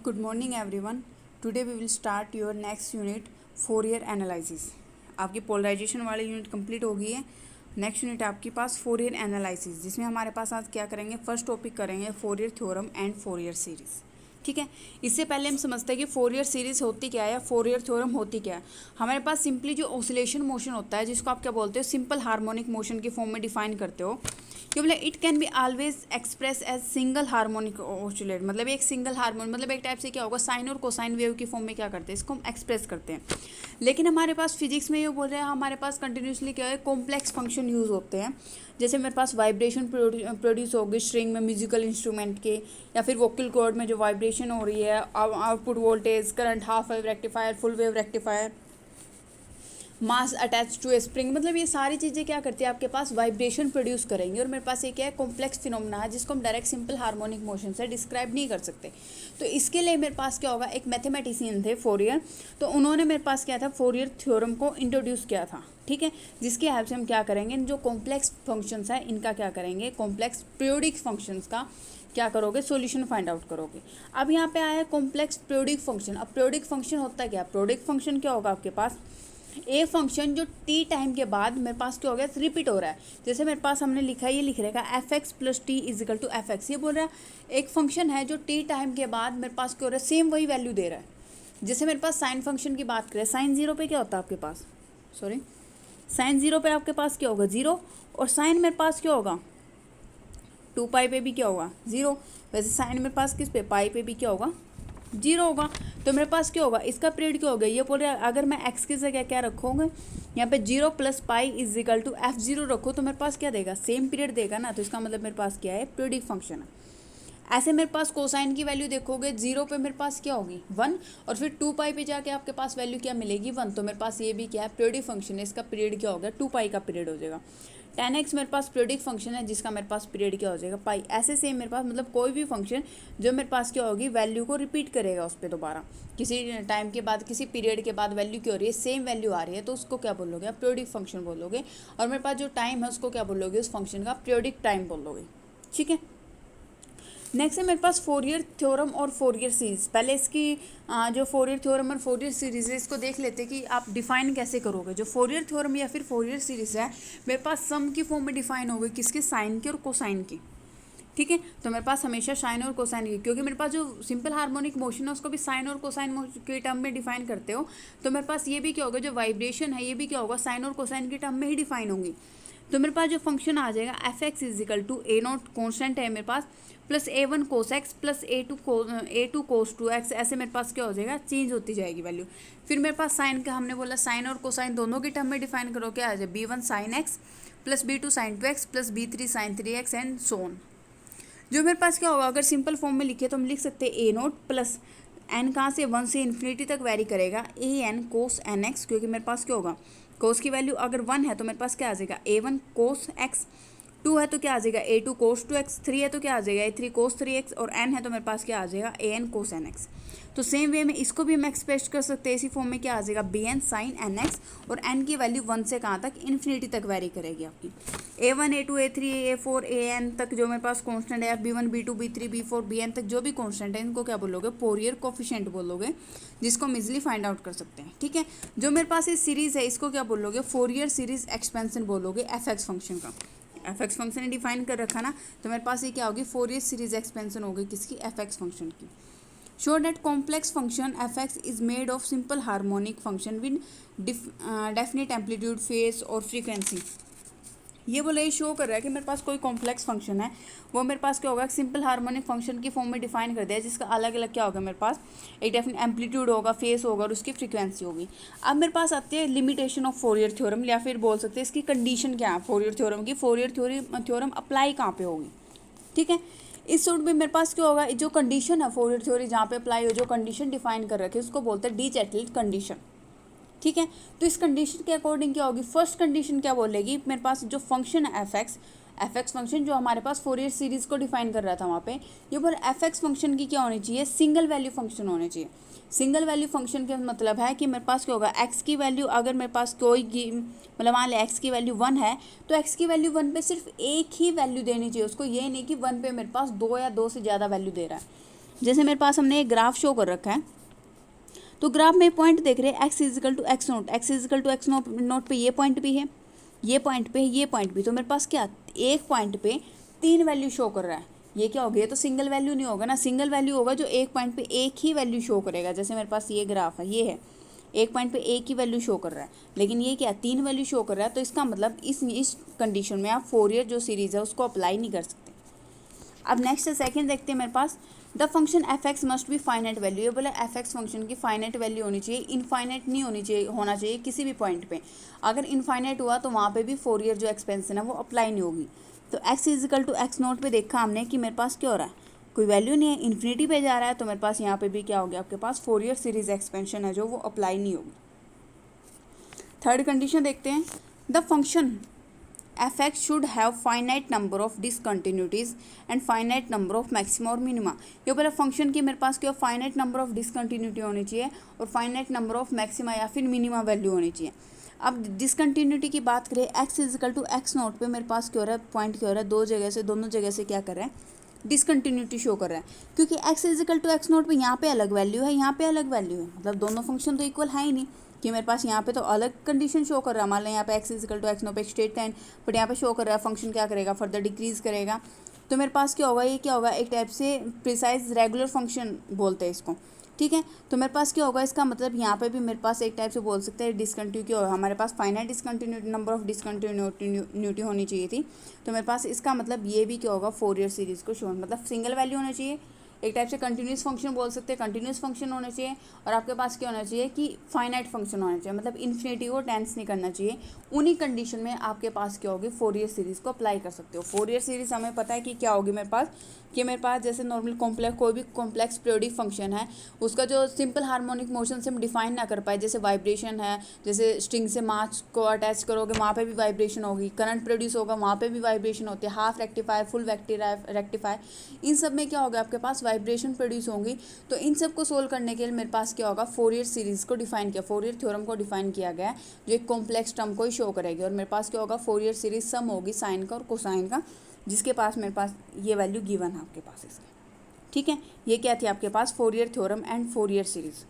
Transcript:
Good morning everyone. Today we will start your next unit Fourier analysis. आपकी polarisation वाली unit complete हो गई है. नेक्स्ट यूनिट आपके पास फोरियर एनालिसिस, जिसमें हमारे पास आज क्या करेंगे, फर्स्ट टॉपिक करेंगे Fourier theorem and Fourier series. ठीक है. इससे पहले हम समझते हैं कि फोरियर सीरीज़ होती क्या है, फोरियर थ्योरम होती क्या है. हमारे पास सिंपली जो ऑसिलेशन मोशन होता है, जिसको आप क्या बोलते हो, सिंपल हार्मोनिक मोशन की फॉर्म में डिफाइन करते हो. कि बोले it can be always express as single harmonic oscillate. मतलब एक सिंगल हार्मोन, मतलब एक टाइप से क्या होगा, साइन और कोसाइन वेव की फॉर्म में क्या करते हैं, इसको हम एक्सप्रेस करते हैं. लेकिन हमारे पास फिजिक्स में ये बोल रहे हैं, हमारे पास कंटिन्यूसली क्या है, कॉम्प्लेक्स फंक्शन यूज़ होते हैं. जैसे मेरे पास वाइब्रेशन प्रोड्यूस होगी स्ट्रिंग में म्यूजिकल इंस्ट्रूमेंट के, या फिर वोकल कॉर्ड में जो वाइब्रेशन हो रही है, output voltage, current, half wave rectifier, full wave rectifier, mass attach to a spring. मतलब ये सारी चीज़ें क्या करती है, आपके पास वाइब्रेशन प्रोड्यूस करेंगी. और मेरे पास ये क्या है, कॉम्प्लेक्स फिनोमेना है, जिसको हम डायरेक्ट सिंपल हार्मोनिक मोशन से डिस्क्राइब नहीं कर सकते. तो इसके लिए मेरे पास क्या होगा, एक मैथमेटिशियन थे फोरियर, तो उन्होंने मेरे पास क्या था, फोरियर थ्योरम को इंट्रोड्यूस किया था. ठीक है. जिसकी हेल्प से हम क्या करेंगे, जो कॉम्प्लेक्स फंक्शंस है इनका क्या करेंगे, कॉम्प्लेक्स पीरियोडिक फंक्शंस का क्या करोगे, सॉल्यूशन फाइंड आउट करोगे. अब यहाँ पे आया है कॉम्प्लेक्स पीरियोडिक फंक्शन. अब पीरियोडिक फंक्शन होता है क्या, पीरियोडिक फंक्शन क्या होगा आपके पास, ए फंक्शन जो टी टाइम के बाद मेरे पास क्या हो गया, रिपीट हो रहा है. जैसे मेरे पास हमने लिखा है, ये लिख रहेगा F X plus T is equal to F X. ये बोल रहा है एक फंक्शन है जो टी टाइम के बाद मेरे पास क्या हो रहा है, सेम वही वैल्यू दे रहा है. जैसे मेरे पास साइन फंक्शन की बात करें, साइन जीरो पे क्या होता है आपके पास, सॉरी साइन जीरो पे आपके पास क्या होगा, जीरो. और साइन मेरे पास क्या होगा, टू पाई पे भी क्या होगा, जीरो. वैसे साइन मेरे पास किस पे, पाई पे भी क्या होगा, जीरो होगा. तो मेरे पास क्या होगा, इसका पीरियड क्या होगा, ये बोल रहे हैं अगर मैं एक्स की जगह क्या रखूँगा, यहाँ पे zero plus pi is equal to F zero रखो, तो मेरे पास क्या देगा, सेम पीरियड देगा ना. तो इसका मतलब मेरे पास क्या है, पीरियडिक फंक्शन है. ऐसे मेरे पास कोसाइन की वैल्यू देखोगे, जीरो पे मेरे पास क्या होगी, वन. और फिर टू पाई पे जाके आपके पास वैल्यू क्या मिलेगी, वन. तो मेरे पास ये भी क्या है, पीरियडिक फंक्शन है. इसका पीरियड क्या होगा, टू पाई का पीरियड हो जाएगा. टेन एक्स मेरे पास पीरियडिक फंक्शन है, जिसका मेरे पास पीरियड क्या हो जाएगा, पाई. ऐसे सेम मेरे पास, मतलब कोई भी फंक्शन जो मेरे पास क्या होगी, वैल्यू को रिपीट करेगा उस पर दोबारा, किसी टाइम के बाद, किसी पीरियड के बाद वैल्यू क्या हो रही है, सेम वैल्यू आ रही है, तो उसको क्या बोलोगे, आप पीरियडिक फंक्शन बोलोगे. और मेरे पास जो टाइम है उसको क्या बोलोगे, उस फंक्शन का पीरियडिक टाइम बोलोगे. ठीक है. नेक्स्ट है मेरे पास फोरियर थ्योरम और फोरियर सीरीज़. पहले इसकी जो फोरियर थ्योरम और फोरियर सीरीज़ है, इसको देख लेते हैं कि आप डिफाइन कैसे करोगे. जो फोरियर थ्योरम या फिर फोरियर सीरीज़ है, मेरे पास सम की फॉर्म में डिफाइन होगी, किसकी, साइन की और कोसाइन की. ठीक है. तो मेरे पास हमेशा साइन और कोसाइन की, क्योंकि मेरे पास जो सिंपल हार्मोनिक मोशन है उसको भी साइन और कोसाइन के टर्म में डिफाइन करते हो. तो मेरे पास ये भी क्या होगा, जो वाइब्रेशन है ये भी क्या होगा, साइन और कोसाइन के टर्म में ही डिफाइन होंगी. तो मेरे पास जो फंक्शन आ जाएगा, F X is equal to A naught constant है मेरे पास, plus A one cos X plus A two cos two X. ऐसे मेरे पास क्या हो जाएगा, चेंज होती जाएगी वैल्यू. फिर मेरे पास साइन का, हमने बोला साइन और कोसाइन दोनों के टर्म में डिफाइन करो, क्या आ जाए, B one sine X plus B two sine two X plus B three sine three X and so on. जो मेरे पास क्या होगा, अगर सिंपल फॉर्म में लिखे तो हम लिख सकते हैं ए नोट प्लस एन, कहाँ से, वन से इन्फिनिटी तक वेरी करेगा, ए एन कोस एन एक्स. क्योंकि मेरे पास क्या होगा, कोस की वैल्यू अगर वन है तो मेरे पास क्या आ जाएगा, A one cos X. Two है तो क्या आ जाएगा, A two cos two X. Three है तो क्या आ जाएगा, A three cos three X. और एन है तो मेरे पास क्या आ जाएगा, A N cos N X. तो सेम वे में इसको भी हम एक्सप्रेस कर सकते हैं, इसी फॉर्म में क्या आ जाएगा, B N sine N X. और एन की वैल्यू वन से कहाँ तक, इन्फिनिटी तक वेरी करेगी आपकी. A one A two A three A four A N तक जो मेरे पास कॉन्स्टेंट है, B one B two B three B four B N तक जो भी कॉन्स्टेंट है, इनको क्या बोलोगे, फोरियर कोफिशिएंट बोलोगे, जिसको हम इजिली फाइंड आउट कर सकते हैं. ठीक है. जो मेरे पास ये सीरीज़ है, इसको क्या बोलोगे, फोरियर सीरीज एक्सपेंशन बोलोगे, एफ एक्स फंक्शन का. एफ एक्स फंक्शन ने डिफाइन कर रखा ना, तो मेरे पास ये क्या होगी, फोरियर सीरीज एक्सपेंशन होगी, किसकी, एफ एक्स फंक्शन की. Show that complex function F X is made of simple harmonic function with definite amplitude, face और फ्रीक्वेंसी. ये बोले, ये शो कर रहा है कि मेरे पास कोई कॉम्प्लेक्स फंक्शन है, वो मेरे पास क्या होगा, सिंपल हार्मोनिक फंक्शन की फॉर्म में डिफाइन कर दिया, जिसका अलग अलग क्या होगा, मेरे पास एक डेफिनेट एम्पलीट्यूड होगा, फेस होगा और उसकी फ्रीक्वेंसी होगी. अब मेरे पास आती है लिमिटेशन ऑफ फोरियर थ्योरम, या फिर बोल सकते हैं इसकी कंडीशन क्या है फोरियर थ्योरम की, फोरियर थ्योरम अप्लाई कहाँ पे होगी. ठीक है. इस सूट में मेरे पास क्या होगा, जो कंडीशन है फोरियर थ्योरी जहाँ पे अप्लाई हो, जो कंडीशन डिफाइन कर रखे उसको बोलते हैं डी चैटलेट कंडीशन. ठीक है. तो इस कंडीशन के अकॉर्डिंग क्या होगी, फर्स्ट कंडीशन क्या बोलेगी, मेरे पास जो फंक्शन है एफ एक्स फंक्शन जो हमारे पास फोरियर सीरीज को डिफाइन कर रहा था वहाँ पे, ये बोल एफ एक्स फंक्शन की क्या होनी चाहिए, सिंगल वैल्यू फंक्शन होनी चाहिए. सिंगल वैल्यू फंक्शन का मतलब है कि मेरे पास क्या होगा, एक्स की वैल्यू अगर मेरे पास कोई मतलब मान लें एक्स की वैल्यू वन है, तो एक्स की वैल्यू वन पे सिर्फ एक ही वैल्यू देनी चाहिए उसको, ये नहीं कि वन पे मेरे पास दो या दो से ज़्यादा वैल्यू दे रहा है. जैसे मेरे पास हमने एक ग्राफ शो कर रखा है, तो ग्राफ में पॉइंट देख रहे हैं X equal to X nought, X equal to X nought पे ये पॉइंट भी है, ये पॉइंट पे, ये पॉइंट भी। तो मेरे पास क्या, एक पॉइंट पे 3 वैल्यू शो कर रहा है। ये क्या हो गया, तो सिंगल वैल्यू नहीं होगा ना, सिंगल वैल्यू होगा जो एक पॉइंट पे एक ही वैल्यू शो करेगा। जैसे मेरे पास ये ग्राफ है, ये है, एक पॉइंट पे एक ही वैल्यू शो कर रहा है, लेकिन ये क्या 3 वैल्यू शो कर रहा है। तो इसका मतलब इस कंडीशन में आप फोरियर जो सीरीज़ है उसको अप्लाई नहीं कर सकते। अब नेक्स्ट सेकंड देखते हैं मेरे पास, the function F X must be finite value. ये बोला एफ एक्स फंक्शन की फाइनाइट वैल्यू होनी चाहिए, इनफाइनाइट नहीं होना चाहिए किसी भी पॉइंट पे। अगर इनफाइनाइट हुआ तो वहाँ पे भी फोरियर जो एक्सपेंशन है वो अप्लाई नहीं होगी। तो X equal to X nought पे देखा हमने कि मेरे पास क्या हो रहा है, कोई वैल्यू नहीं है, इन्फिनिटी पे जा रहा है, तो मेरे पास यहाँ पे भी क्या हो गया, आपके पास फोरियर सीरीज एक्सपेंशन है जो वो अप्लाई नहीं होगी। थर्ड कंडीशन देखते हैं, the function F X should have finite number of discontinuities and finite number of maxima और मिनिमा। ये बोला फंक्शन की मेरे पास क्या फाइनाइट नंबर ऑफ डिसकंटिन्यूटी होनी चाहिए और फाइनाइट नंबर ऑफ मैक्सिमा या फिर मिनिमा वैल्यू होनी चाहिए। अब डिसकंटिन्यूटी की बात करें, X equal to X nought पे मेरे पास क्या हो रहा है, पॉइंट क्या हो रहा है, दोनों जगह से क्या कर रहा है, डिसकंटिन्यूटी शो कर रहा है। क्योंकि X equal to X nought पे यहाँ पे अलग वैल्यू है, यहाँ पे अलग वैल्यू है, मतलब दोनों फंक्शन तो इक्वल है ही नहीं कि मेरे पास यहाँ पे तो अलग कंडीशन शो कर रहा है। मान लो यहाँ पे X equal to X nought पे एक स्ट्रेट लाइन, बट यहाँ पे शो कर रहा है फंक्शन क्या करेगा, फर्दर डिक्रीज करेगा। तो मेरे पास क्या होगा, ये क्या होगा, एक टाइप से प्रिसाइज रेगुलर फंक्शन बोलते हैं इसको, ठीक है। तो मेरे पास क्या होगा, इसका मतलब यहाँ पे भी मेरे पास एक टाइप से बोल सकते हैं डिसकंटिन्यू क्या होगा, हमारे पास finite discontinuity number of discontinuity होनी चाहिए थी। तो मेरे पास इसका मतलब ये भी क्या होगा, फोरियर सीरीज को शो, मतलब सिंगल वैल्यू होना चाहिए, एक टाइप से कंटिन्यूस फंक्शन बोल सकते हैं, कंटिन्यूस फंक्शन होना चाहिए, और आपके पास क्या होना चाहिए कि फाइनाइट फंक्शन होना चाहिए, मतलब इन्फिनिटी को टेंस नहीं करना चाहिए। उन्हीं कंडीशन में आपके पास क्या होगी, फोरियर सीरीज़ को अप्लाई कर सकते हो। फोरियर सीरीज़ हमें पता है कि क्या होगी मेरे पास, कि मेरे पास जैसे नॉर्मल कोई भी कॉम्प्लेक्स पीरियोडिक फंक्शन है, उसका जो सिंपल हार्मोनिक मोशन से हम डिफाइन ना कर पाए, जैसे वाइब्रेशन है, जैसे स्ट्रिंग से मास को अटैच करोगे वहाँ पे भी वाइब्रेशन होगी, करंट प्रोड्यूस होगा वहाँ पे भी वाइब्रेशन होती है, हाफ रेक्टिफायर, फुल रेक्टिफायर, इन सब में क्या होगा, आपके पास वाइब्रेशन प्रोड्यूस होंगी। तो इन सब को सोल्व करने के लिए मेरे पास क्या होगा, फोरियर सीरीज़ को डिफाइन किया, फोरियर थ्योरम को डिफाइन किया गया है, जो एक कॉम्प्लेक्स टर्म को ही शो करेगी। और मेरे पास क्या होगा, फोरियर सीरीज सम होगी साइन का और कोसाइन का, जिसके पास मेरे पास ये वैल्यू गिवन है आपके पास इसका, ठीक है। ये क्या थी आपके पास, Fourier theorem and Fourier series.